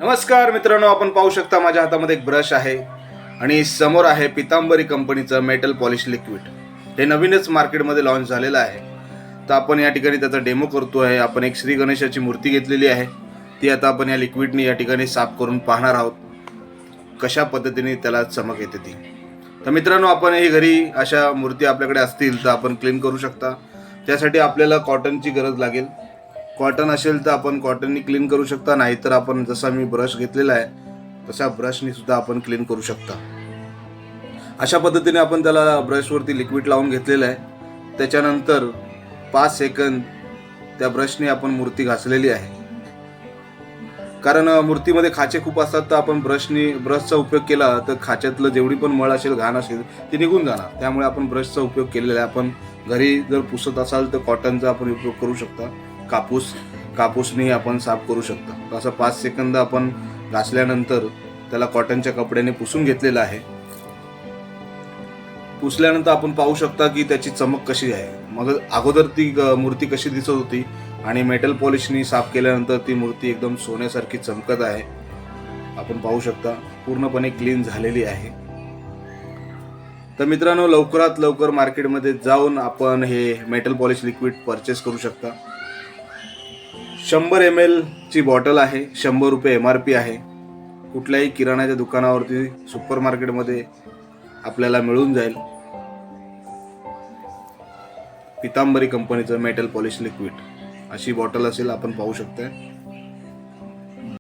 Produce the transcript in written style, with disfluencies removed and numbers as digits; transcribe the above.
नमस्कार मित्रांनो, आपण पाहू शकता माझ्या हातामध्ये एक ब्रश आहे आणि समोर आहे पितांबरी कंपनीचं मेटल पॉलिश लिक्विड. हे नवीनच मार्केटमध्ये लॉन्च झालेलं आहे. तर आपण या ठिकाणी त्याचा डेमो करतो आहे. आपण एक श्री गणेशाची मूर्ती घेतलेली आहे, ती आता आपण या लिक्विडने या ठिकाणी साफ करून पाहणार आहोत कशा पद्धतीने त्याला चमक येते ती. तर मित्रांनो, आपण ही घरी अशा मूर्ती आपल्याकडे असतील तर आपण क्लीन करू शकता. त्यासाठी आपल्याला कॉटनची गरज लागेल. कॉटन असेल तर आपण कॉटननी क्लीन करू शकता, नाहीतर आपण जसा मी ब्रश घेतलेला आहे तशा ब्रशनी सुद्धा आपण क्लीन करू शकता. अशा पद्धतीने आपण त्याला ब्रशवरती लिक्विड लावून घेतलेलं आहे. त्याच्यानंतर 5 सेकंद त्या ब्रशने आपण मूर्ती घासलेली आहे. कारण मूर्तीमध्ये खाचे खूप असतात, तर आपण ब्रशचा उपयोग केला तर खाच्यातलं जेवढी पण मळ असेल, घाण असेल ती निघून जाणार. त्यामुळे आपण ब्रशचा उपयोग केलेला आहे. आपण घरी जर पुसत असाल तर कॉटनचा आपण उपयोग करू शकता. कापूसने आपण साफ करू शकता. असं 5 सेकंद आपण घासल्यानंतर त्याला कॉटनच्या कपड्याने पुसून घेतलेलं आहे. पुसल्यानंतर आपण पाहू शकता की त्याची चमक कशी आहे. मग अगोदर ती मूर्ती कशी दिसत होती आणि मेटल पॉलिशनी साफ केल्यानंतर ती मूर्ती एकदम सोन्यासारखी चमकत आहे. आपण पाहू शकता पूर्णपणे क्लीन झालेली आहे. तर मित्रांनो, लवकरात लवकर मार्केटमध्ये जाऊन आपण हे मेटल पॉलिश लिक्विड परचेस करू शकता. 100 ml ची बॉटल आहे. 100 रुपये MRP आहे. कुठल्याही किराणाच्या दुकानावरती, सुपर मार्केटमध्ये आपल्याला मिळून जाईल. पितांबरी कंपनीचं मेटल पॉलिश लिक्विड अशी बॉटल असेल, आपण पाहू शकता.